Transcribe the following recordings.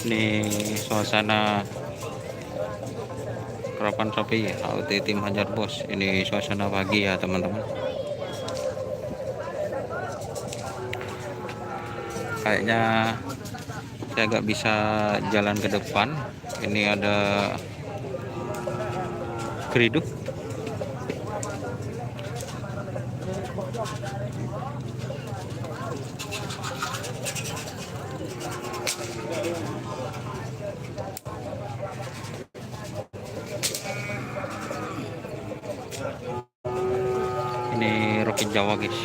Ini suasana Kerapan Sapi HUT Tim Hajar Bos. Ini suasana pagi ya teman-teman. Kayaknya saya nggak bisa jalan ke depan. Ini ada keriduk. Ini Rocky Jawa guys.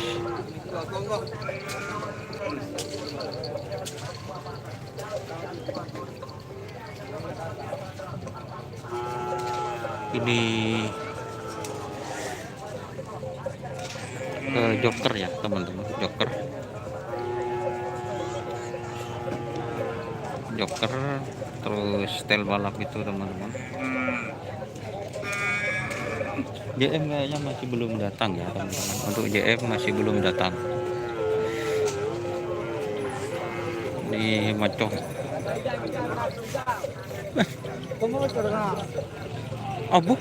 Ini joker ya teman-teman, joker terus setel balap itu teman-teman. JM kayaknya masih belum datang ya teman-teman. Untuk JM masih belum datang. Ini macong. Abu.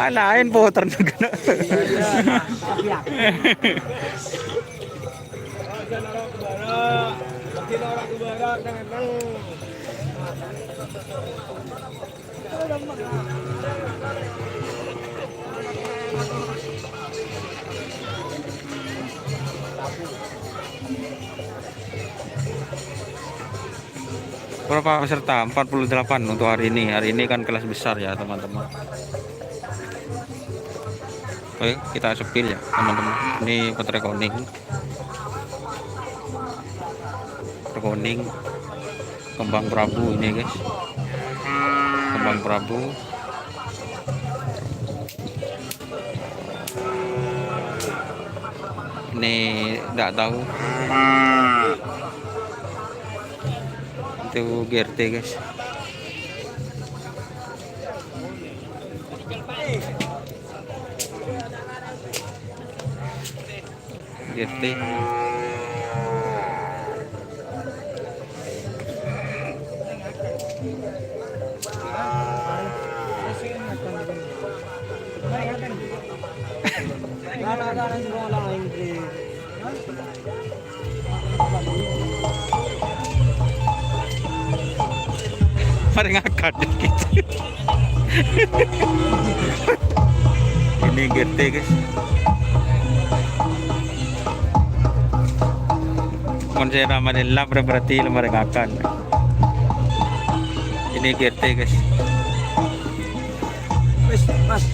Lain puter juga. Berapa peserta? 48 untuk hari ini. Hari ini kan kelas besar ya teman-teman. Oke, kita sepil ya teman-teman. Ini Putra Koning. Kembang Prabu ini guys. Kembang Prabu. Ini enggak tahu. Itu GRT guys. GRT. Mari ngangkat gitu. Ini GT guys. Konsera Manila berarti lemari ngangkat. Ini GT guys.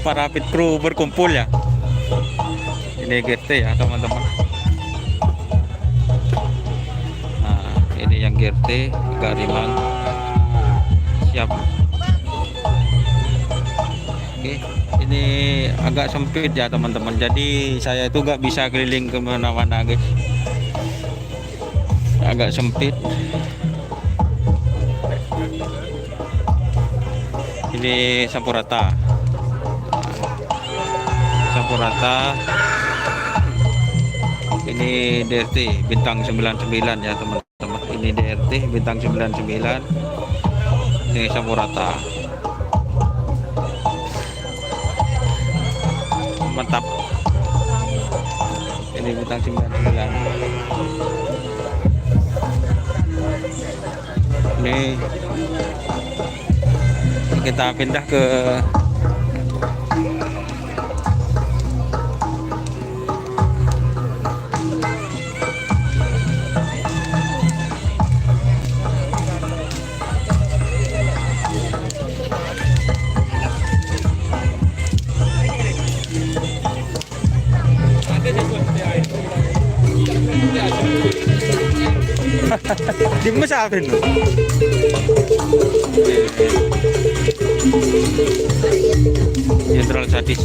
Para pit crew berkumpul ya. Ini GT ya teman-teman. Nah, ini yang GT agak rimang. Siap. Oke, ini agak sempit ya teman-teman. Jadi saya itu nggak bisa keliling kemana-mana guys. Agak sempit. Ini Sampurata. Ini DRT bintang 99 ya teman-teman. Ini DRT bintang 99. Ini Sampurata. Mantap. Ini bintang 99. Ini kita pindah ke di mesapin lo. Jenderal sadis.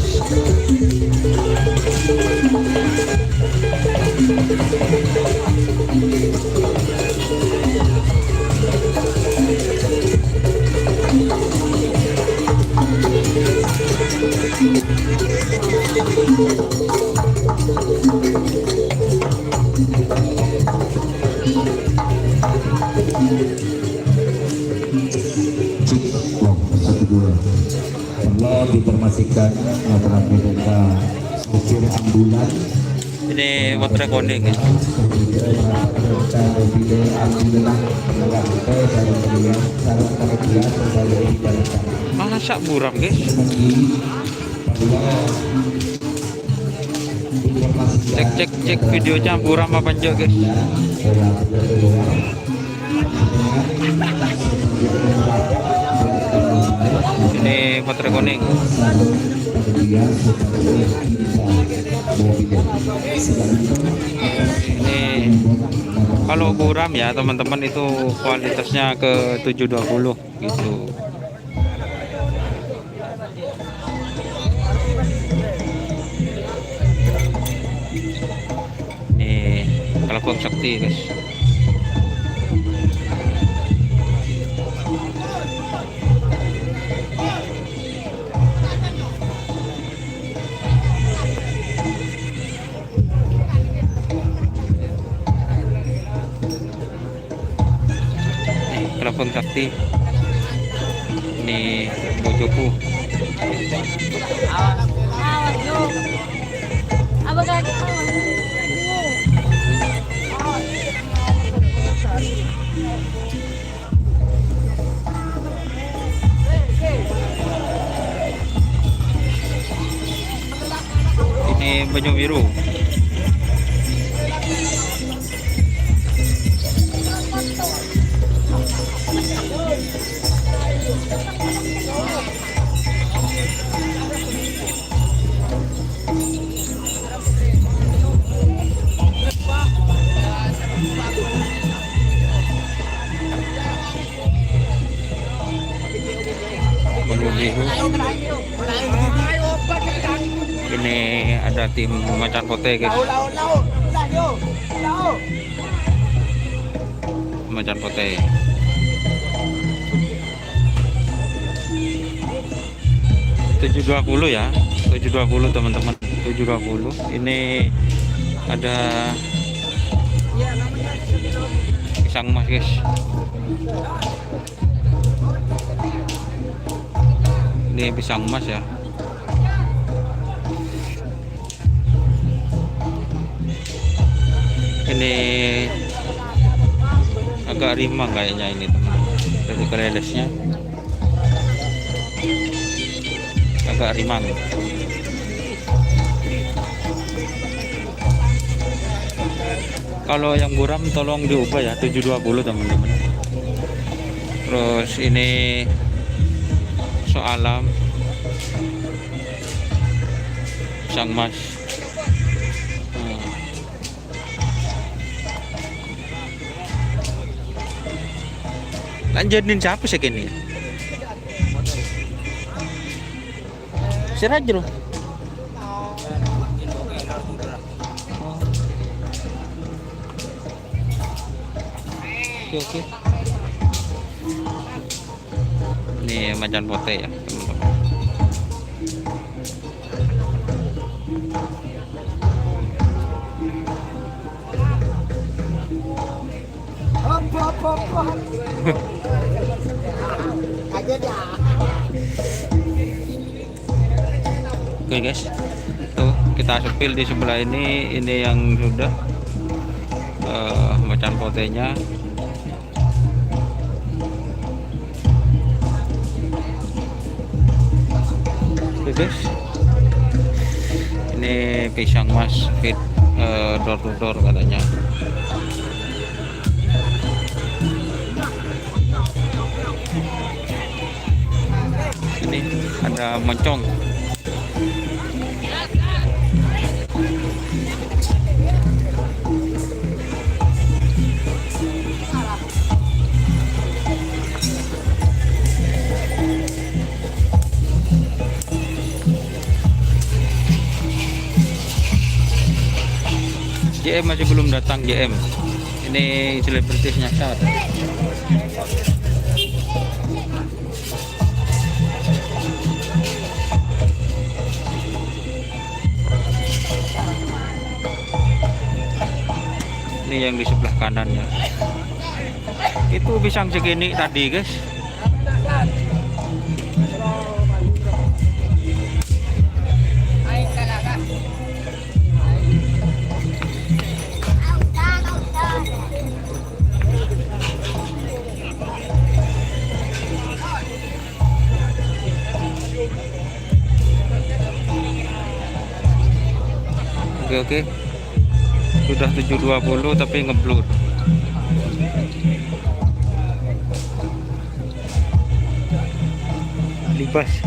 menyaksikan mereka supir ambulan. Ini motor kuning ya. Masa buram guys. Cek videonya buram apa enggak guys. Ini motor kuning. Ini kalau buram ya teman-teman itu kualitasnya ke 720 gitu. Ini kalau sakti guys. Telepon sakti. Ini bojoku. Ini baju biru. Ini ada tim Macan Pote guys. Macan Pote. Tujuh 720 ya. 720 teman-teman. 720. Ini ada pisang mas guys. Ini pisang emas ya. Ini agak rimang kayaknya ini teman-teman. Dari kelelesnya agak rimang. Kalau yang buram tolong diubah ya 720 teman-teman. Terus ini soalam sang mas. Lanjutin siapa sih kini? Sirajro. Oke. Ini Macan Pote ya teman-teman. Oke guys, tuh kita sepil di sebelah ini yang sudah Macan Potenya. Oke guys, ini pisang mas fit door to door katanya. Ini ada moncong. JM masih belum datang. JM ini selebritis nyasar. Ini yang di sebelah kanannya itu pisang segini tadi guys. Oke. Sudah 7.20 tapi ngeblur. Libas.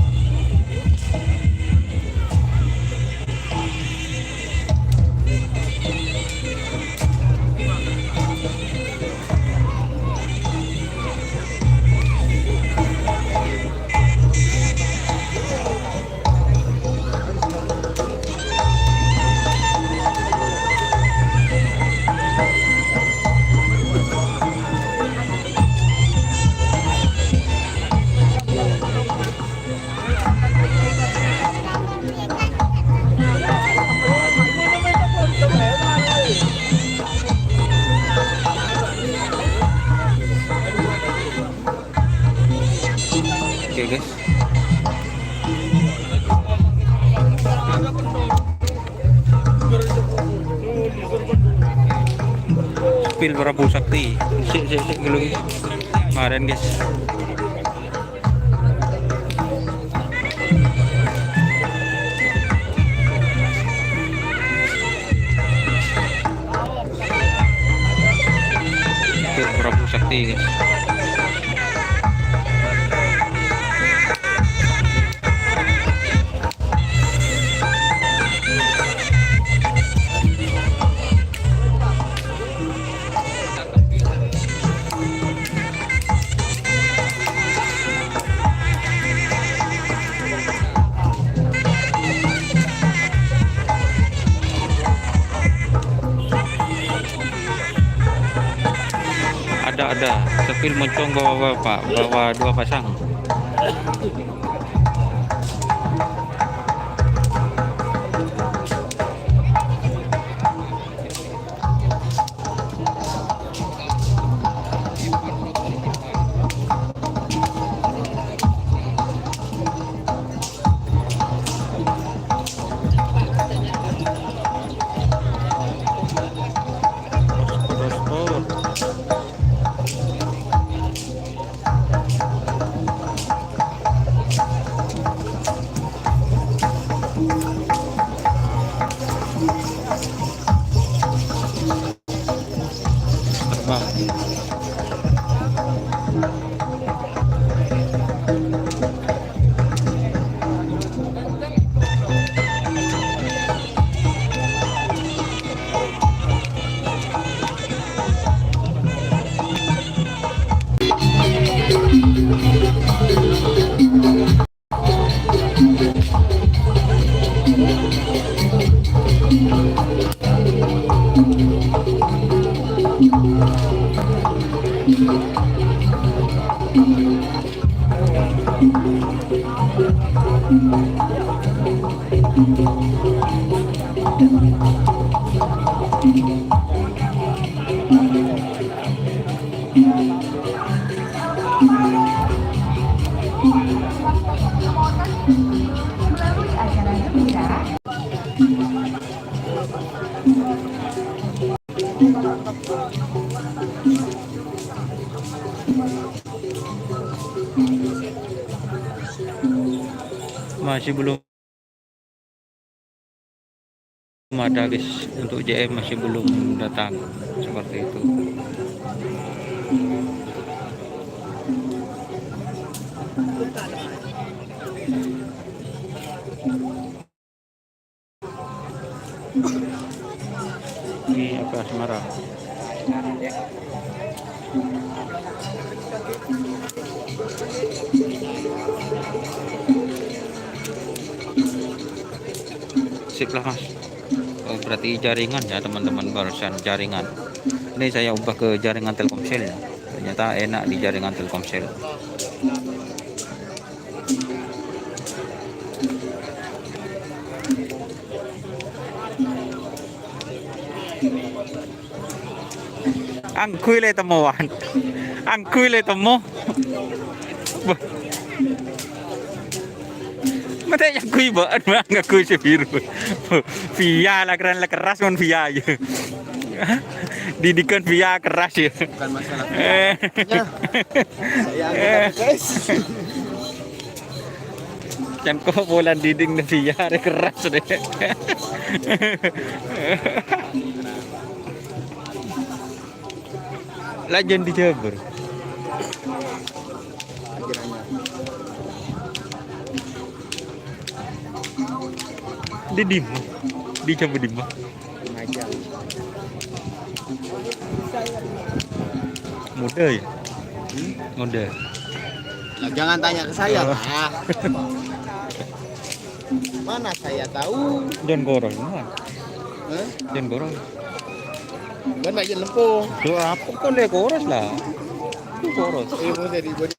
Oke guys. Spill Prabu Sakti. Sik dulu guys. Kemarin guys. Spill Prabu Sakti guys. Ada sepil moncong bawa 2 pasang. Masih belum ada guys, untuk JM masih belum datang seperti itu. Ini apa asmara? Sip lah mas. Oh, berarti jaringan ya teman-teman, barusan jaringan. Ini saya ubah ke jaringan Telkomsel ya. Ternyata enak di jaringan Telkomsel. Angkui le temuan. Angkui le temu. Mata yang kui buat mana kui sebiru. Via lah keran lah keras kan via ya. Didikan via keras ya. Bukan masalah via. Saya guys. Yang kau bola dinding na biar keras deh. Lajan dijabur. Di dimma. Dijabur dimma. Muda ya? Muda. Jangan tanya ke saya lah. Mana saya tahu? John Gorong mana? Hah? John Gorong. Kan bagian lempung. Tuh apa kau deh koros lah. Koros. Mau jadi body.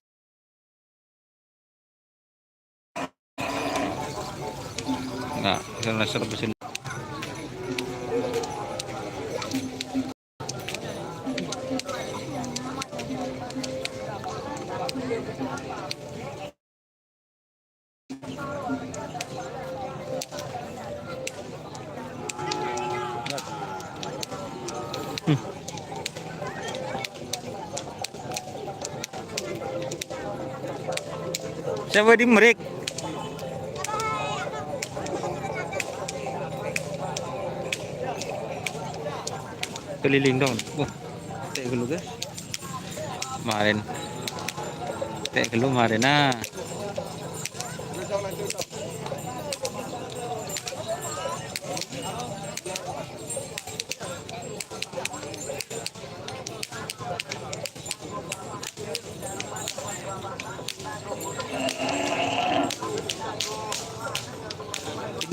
Nah, sana serbesin. Siapa di merik? Keliling dong. Wah, teh dulu guys. Kemarin. Teh dulu kemarin nah.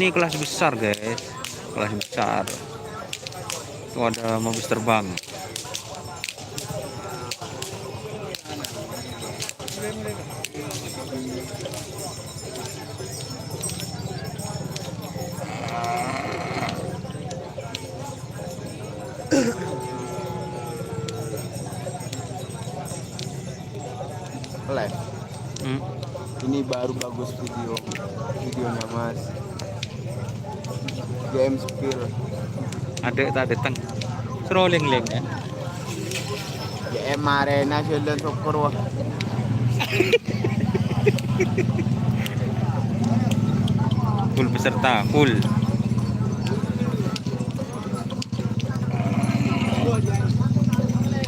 Ini kelas besar guys, kelas besar. Itu ada mobil terbang. Live. Ini baru bagus videonya Mas. GM Spill. Ada tak datang. Scrolling link ya. GM Arena Sheldon Soccer wah. Full peserta, full.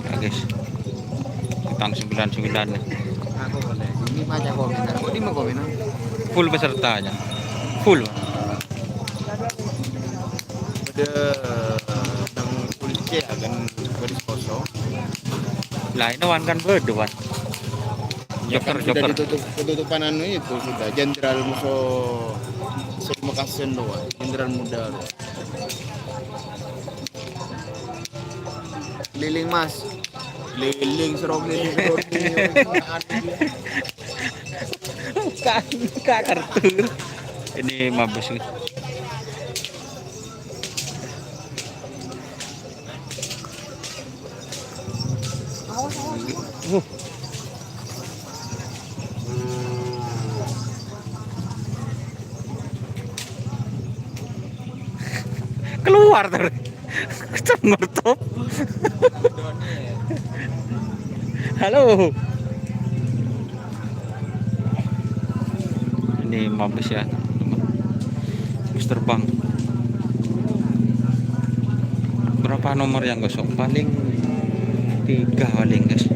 Nah, guys. Tentang 99 nih. Aku boleh. Ini baca komentar. Kok di mau komentar? Full pesertanya. Full. Ada yang kulitnya akan garis kosong. Lah ini wan kan berdewan. Joker. Sudah ketutupan anu itu sudah jenderal musuh Makassar doang. Jenderal muda. Liling Mas. Liling serong liling. Kak kartu. Ini mabes nih. Keluar dari mertop. Halo. Ini mabes ya, Mister Bang. Berapa nomor yang gosok? Paling 3 paling guys.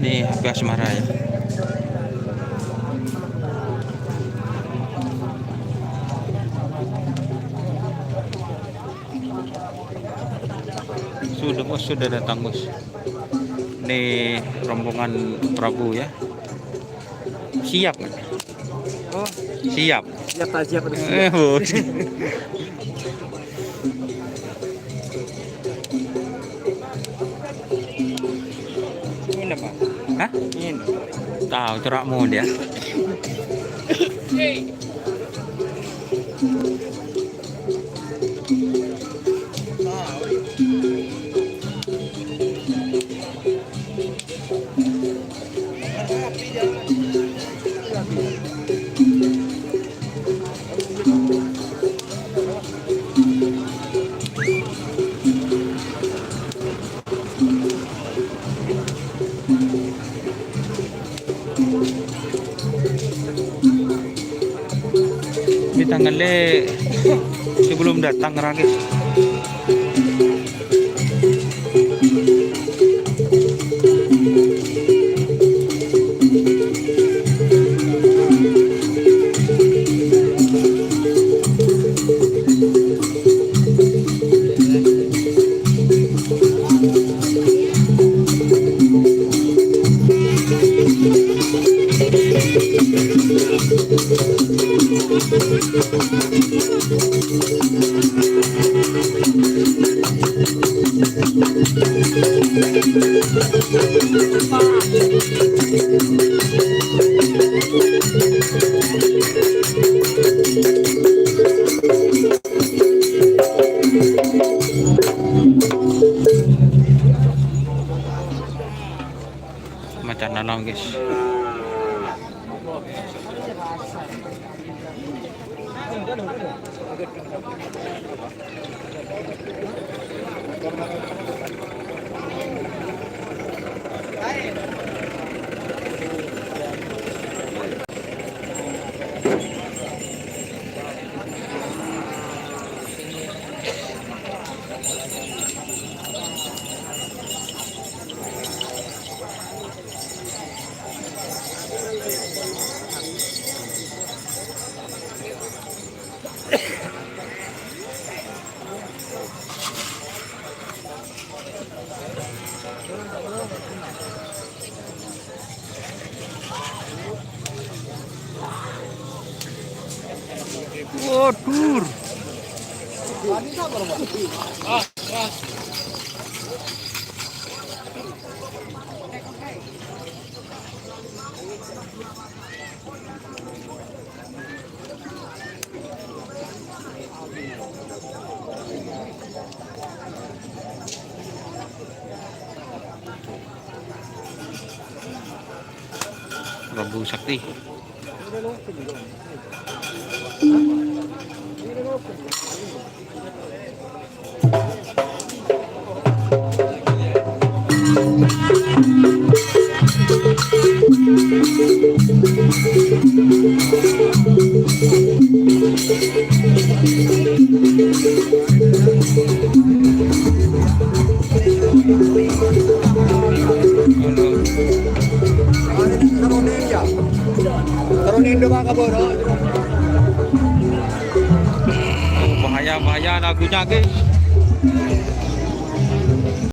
Ini HP Asmara ya. Sudah datang bos. Ini rombongan Prabu ya. Siap nggak? Oh, Siap. siap tak siap udah Bos. Ini apa? Hah? Ini. Tahu corakmu dia. Ditanggali sebelum datang Ragis. Macam na lang guys. Oh, tur. Prabu Sakti. Oh, bahaya lagunya guys.